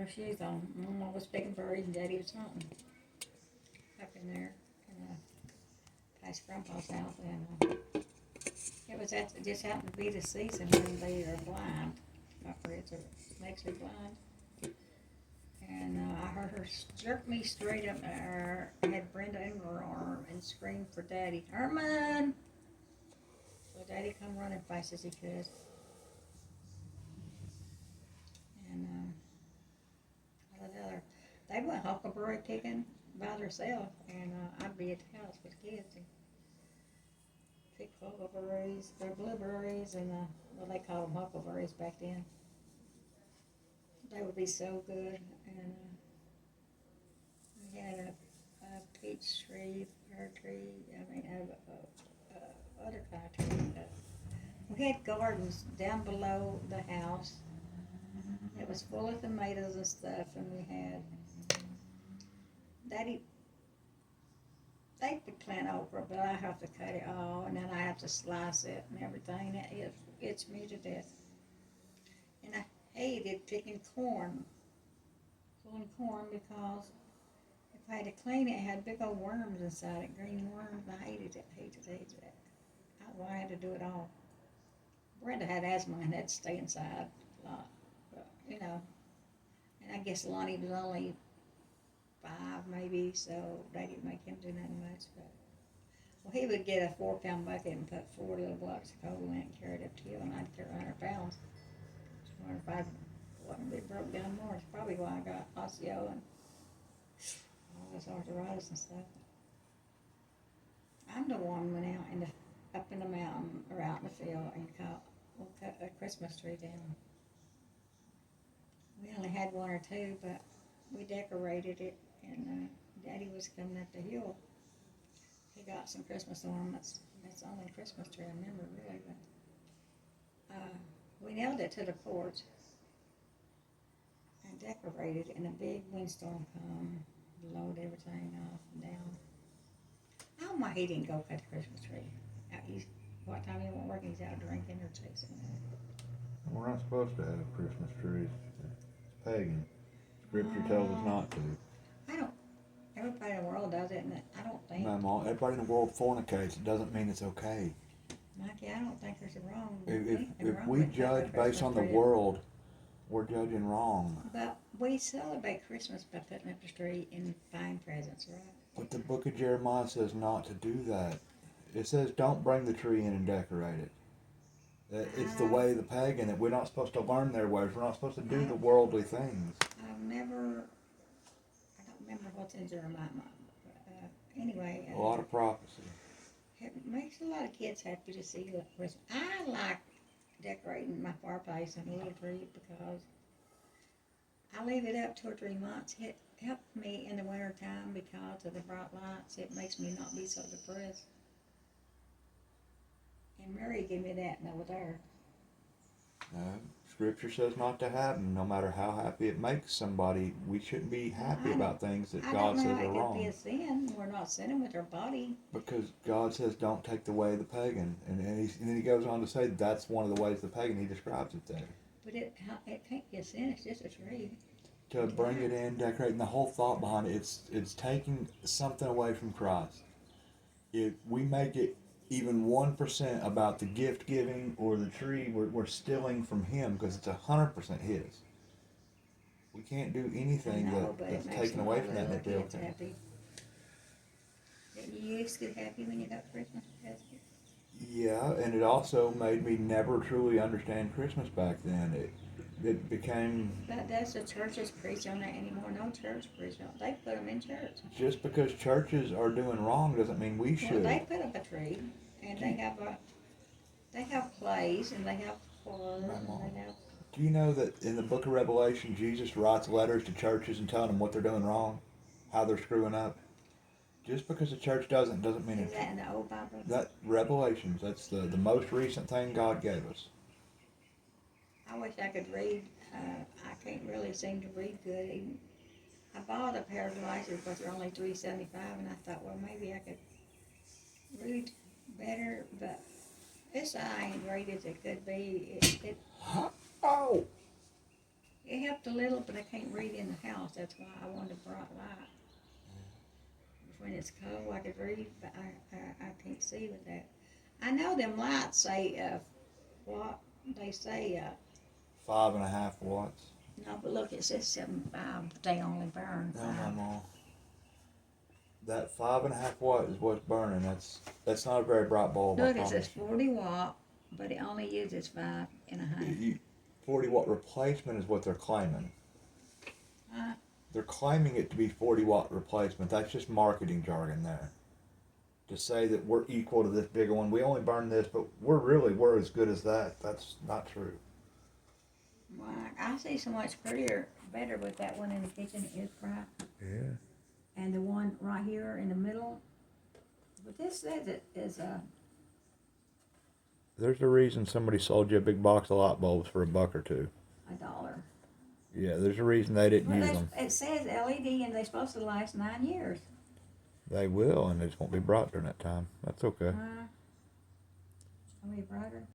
her shoes on. Mama was picking berries and Daddy was hunting up in there past Grandpa's house. And it was just happened to be the season when they are blind. Copperheads makes her blind. And I heard her jerk me straight up there. I had Brenda in her arm and screamed for Daddy, Herman! So Daddy come running fast as he could. And they went huckleberry picking by themselves, and I'd be at the house with the kids and pick huckleberries, or blueberries, and well, they called them huckleberries back then. They would be so good, and we had a peach tree, pear tree, other kind of tree. We had gardens down below the house. It was full of tomatoes and stuff, and we had Daddy. They could plant okra, but I have to cut it all, and then I have to slice it and everything. It gets me to death. And I hated picking corn, pulling corn, because if I had to clean it, it had big old worms inside it, green worms. I hated it. I had to do it all. Brenda had asthma and had to stay inside a lot, but and I guess Lonnie was only 5 maybe, so they didn't make him do nothing much. But well, he would get a 4-pound bucket and put 4 little blocks of coal in it and carry it up to the hill, and I'd carry 100 pounds. I wonder if I wouldn't be broke down more. It's probably why I got osteo and all this arthritis and stuff. I'm the one who went out up in the mountain or out in the field and cut a Christmas tree down. We only had 1 or 2, but we decorated it, and Daddy was coming up the hill. He got some Christmas ornaments. That's the only Christmas tree I remember, really. But we nailed it to the porch and decorated it, and a big windstorm come, blowed everything off and down. I don't know why he didn't go cut the Christmas tree. What time he wasn't working, he's out drinking or chasing it. We're not supposed to have Christmas trees. It's pagan. Scripture tells us not to. Everybody in the world does it, and I don't think. Mamaw, everybody in the world fornicates. It doesn't mean it's okay. Mikey, I don't think there's a wrong. If we judge based on the world, we're judging wrong. But we celebrate Christmas by putting up the tree and buying presents, right? But the book of Jeremiah says not to do that. It says don't bring the tree in and decorate it. It's the way of the pagan, that we're not supposed to learn their ways. We're not supposed to do the worldly things. I don't remember what's in Jeremiah. Anyway. A lot of prophecy. It makes a lot of kids happy to see Christmas. I like decorating my fireplace and a little tree because I leave it up 2 or 3 months. It helps me in the winter time because of the bright lights. It makes me not be so depressed. And Mary gave me that over there. Scripture says not to have them, no matter how happy it makes somebody. We shouldn't be happy about things that God says are wrong. I don't know how it could be a sin. We're not sinning with our body. Because God says don't take the way of the pagan. And then he goes on to say that's one of the ways of the pagan. He describes it there. But it can't be a sin. It's just a tree. To bring it in, decorating, the whole thought behind it, it's taking something away from Christ. If we make it even 1% about the gift giving or the tree, we're stealing from him, because it's 100% his. We can't do anything that's taken away from that deal. Didn't you used to get happy when you got Christmas presents? Yeah, and it also made me never truly understand Christmas back then. It became... But does the churches preach on that anymore? No church preach on it. They put them in church. Just because churches are doing wrong doesn't mean we should. Well, they put up a tree, and they have plays, and they have choirs, and they have... Do you know that in the book of Revelation, Jesus writes letters to churches and telling them what they're doing wrong, how they're screwing up? Just because the church doesn't mean Is that in the old Bible? That Revelations, that's the most recent thing God gave us. I wish I could read. I can't really seem to read good. Even, I bought a pair of glasses, but they're only $3.75, and I thought, well, maybe I could read better, but this eye ain't great as it could be. It helped helped a little, but I can't read in the house. That's why I wanted a bright light. When it's cold, I could read, but I can't see with that. I know them lights say, what? They say, 5.5 watts. no, but look, it says 7.5, but they only burn No, 5. Mama. That 5.5 watt is what's burning. That's not a very bright bulb. Look, I it says promise 40 watt, but it only uses 5.5. you. 40 watt replacement is what they're claiming. They're claiming it to be 40 watt replacement. That's just marketing jargon there. To say that we're equal to this bigger one. We only burn this, but we're as good as that. That's not true. Well, I see so much better with that one in the kitchen. It is bright. Yeah. And the one right here in the middle. But this says it is There's a reason somebody sold you a big box of light bulbs for $1 or $2. $1. Yeah, there's a reason they didn't use them. It says LED and they're supposed to last 9 years. They will, and they just won't be bright during that time. That's okay. Are we brighter?